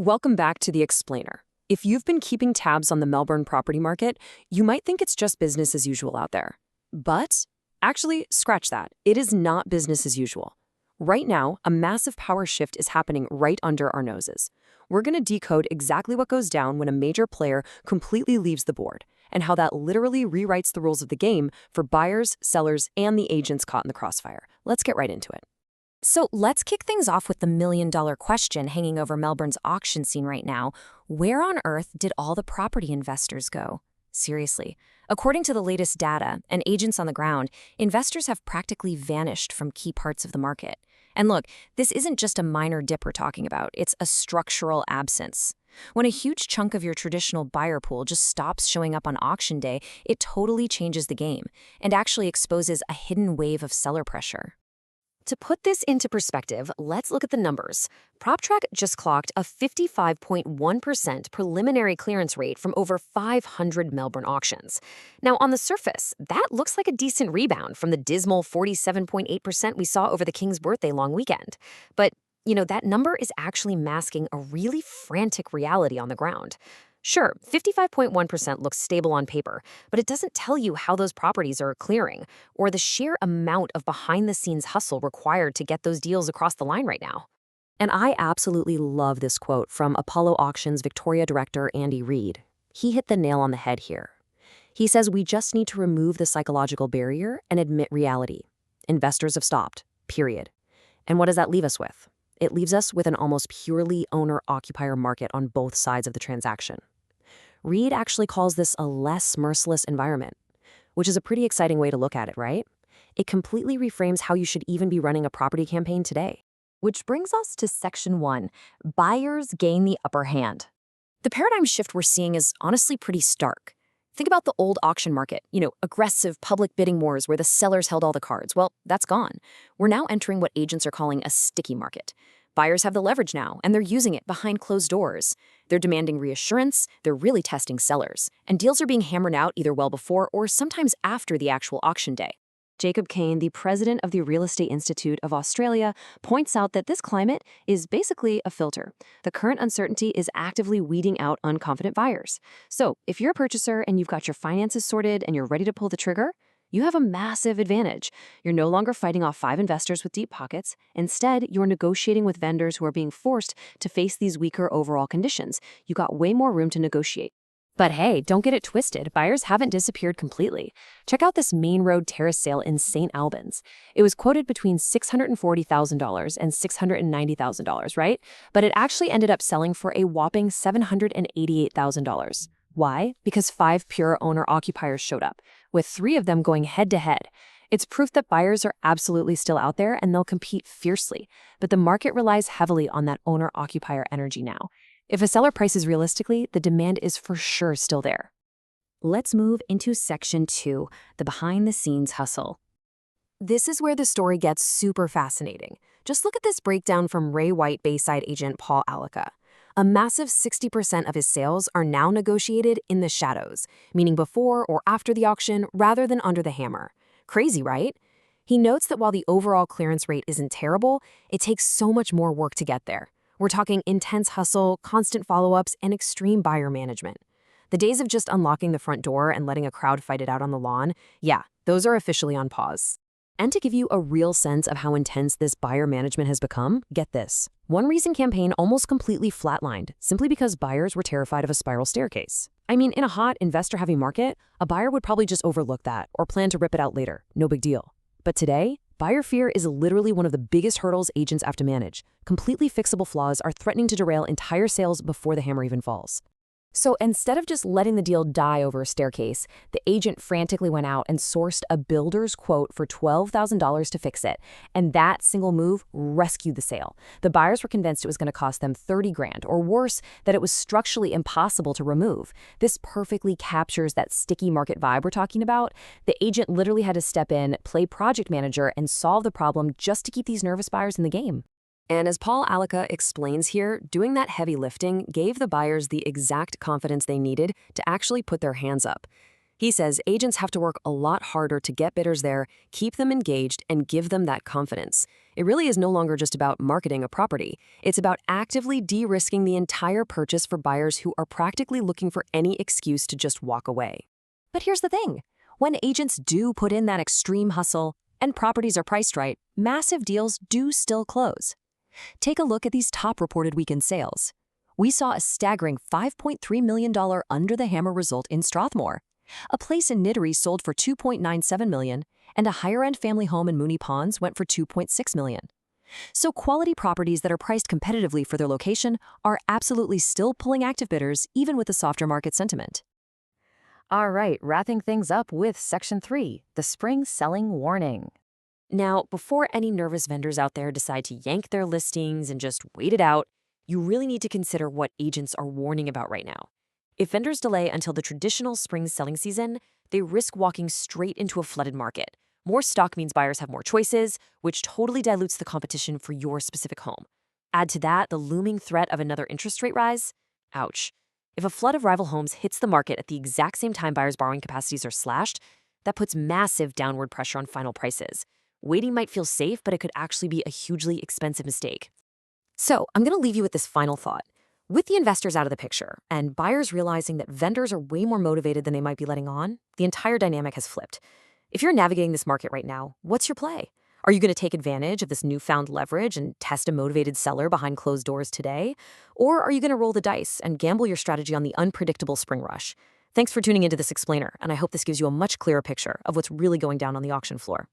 Welcome back to The Explainer. If you've been keeping tabs on the Melbourne property market, you might think it's just business as usual out there. But actually, scratch that. It is not business as usual. Right now, a massive power shift is happening right under our noses. We're going to decode exactly what goes down when a major player completely leaves the board, and how that literally rewrites the rules of the game for buyers, sellers, and the agents caught in the crossfire. Let's get right into it. So let's kick things off with the million-dollar question hanging over Melbourne's auction scene right now. Where on earth did all the property investors go? Seriously. According to the latest data and agents on the ground, investors have practically vanished from key parts of the market. And look, this isn't just a minor dip we're talking about, it's a structural absence. When a huge chunk of your traditional buyer pool just stops showing up on auction day, it totally changes the game and actually exposes a hidden wave of seller pressure. To put this into perspective, let's look at the numbers. PropTrack just clocked a 55.1% preliminary clearance rate from over 500 Melbourne auctions. Now, on the surface, that looks like a decent rebound from the dismal 47.8% we saw over the King's birthday long weekend. But, that number is actually masking a really frantic reality on the ground. Sure, 55.1% looks stable on paper, but it doesn't tell you how those properties are clearing or the sheer amount of behind-the-scenes hustle required to get those deals across the line right now. And I absolutely love this quote from Apollo Auctions Victoria director Andy Reid. He hit the nail on the head here. He says we just need to remove the psychological barrier and admit reality. Investors have stopped, period. And what does that leave us with? It leaves us with an almost purely owner-occupier market on both sides of the transaction. Reid actually calls this a less merciless environment, which is a pretty exciting way to look at it, right? It completely reframes how you should even be running a property campaign today. Which brings us to Section 1, buyers gain the upper hand. The paradigm shift we're seeing is honestly pretty stark. Think about the old auction market, aggressive public bidding wars where the sellers held all the cards. Well, that's gone. We're now entering what agents are calling a sticky market. Buyers have the leverage now, and they're using it behind closed doors. They're demanding reassurance, they're really testing sellers, and deals are being hammered out either well before or sometimes after the actual auction day. Jacob Kane, the president of the Real Estate Institute of Australia, points out that this climate is basically a filter. The current uncertainty is actively weeding out unconfident buyers. So, if you're a purchaser and you've got your finances sorted and you're ready to pull the trigger, you have a massive advantage. You're no longer fighting off 5 investors with deep pockets. Instead, you're negotiating with vendors who are being forced to face these weaker overall conditions. You got way more room to negotiate. But hey, don't get it twisted. Buyers haven't disappeared completely. Check out this main road terrace sale in St. Albans. It was quoted between $640,000 and $690,000, right? But it actually ended up selling for a whopping $788,000. Why? Because 5 pure owner-occupiers showed up, with 3 of them going head-to-head. It's proof that buyers are absolutely still out there and they'll compete fiercely, but the market relies heavily on that owner-occupier energy now. If a seller prices realistically, the demand is for sure still there. Let's move into Section 2, the behind-the-scenes hustle. This is where the story gets super fascinating. Just look at this breakdown from Ray White Bayside agent Paul Alaka. A massive 60% of his sales are now negotiated in the shadows, meaning before or after the auction rather than under the hammer. Crazy, right? He notes that while the overall clearance rate isn't terrible, it takes so much more work to get there. We're talking intense hustle, constant follow-ups, and extreme buyer management. The days of just unlocking the front door and letting a crowd fight it out on the lawn, those are officially on pause. And to give you a real sense of how intense this buyer management has become, get this. One recent campaign almost completely flatlined, simply because buyers were terrified of a spiral staircase. I mean, in a hot, investor-heavy market, a buyer would probably just overlook that or plan to rip it out later. No big deal. But today, buyer fear is literally one of the biggest hurdles agents have to manage. Completely fixable flaws are threatening to derail entire sales before the hammer even falls. So instead of just letting the deal die over a staircase, the agent frantically went out and sourced a builder's quote for $12,000 to fix it. And that single move rescued the sale. The buyers were convinced it was going to cost them $30,000, or worse, that it was structurally impossible to remove. This perfectly captures that sticky market vibe we're talking about. The agent literally had to step in, play project manager, and solve the problem just to keep these nervous buyers in the game. And as Paul Alaka explains here, doing that heavy lifting gave the buyers the exact confidence they needed to actually put their hands up. He says agents have to work a lot harder to get bidders there, keep them engaged, and give them that confidence. It really is no longer just about marketing a property. It's about actively de-risking the entire purchase for buyers who are practically looking for any excuse to just walk away. But here's the thing. When agents do put in that extreme hustle and properties are priced right, massive deals do still close. Take a look at these top reported weekend sales. We saw a staggering $5.3 million under-the-hammer result in Strathmore. A place in Nittery sold for $2.97 million, and a higher-end family home in Moonee Ponds went for $2.6 million. So quality properties that are priced competitively for their location are absolutely still pulling active bidders, even with the softer market sentiment. All right, wrapping things up with Section 3, the spring selling warning. Now, before any nervous vendors out there decide to yank their listings and just wait it out, you really need to consider what agents are warning about right now. If vendors delay until the traditional spring selling season, they risk walking straight into a flooded market. More stock means buyers have more choices, which totally dilutes the competition for your specific home. Add to that the looming threat of another interest rate rise. Ouch. If a flood of rival homes hits the market at the exact same time buyers' borrowing capacities are slashed, that puts massive downward pressure on final prices. Waiting might feel safe, but it could actually be a hugely expensive mistake. So I'm going to leave you with this final thought. With the investors out of the picture and buyers realizing that vendors are way more motivated than they might be letting on, the entire dynamic has flipped. If you're navigating this market right now, what's your play? Are you going to take advantage of this newfound leverage and test a motivated seller behind closed doors today? Or are you going to roll the dice and gamble your strategy on the unpredictable spring rush? Thanks for tuning into this explainer, and I hope this gives you a much clearer picture of what's really going down on the auction floor.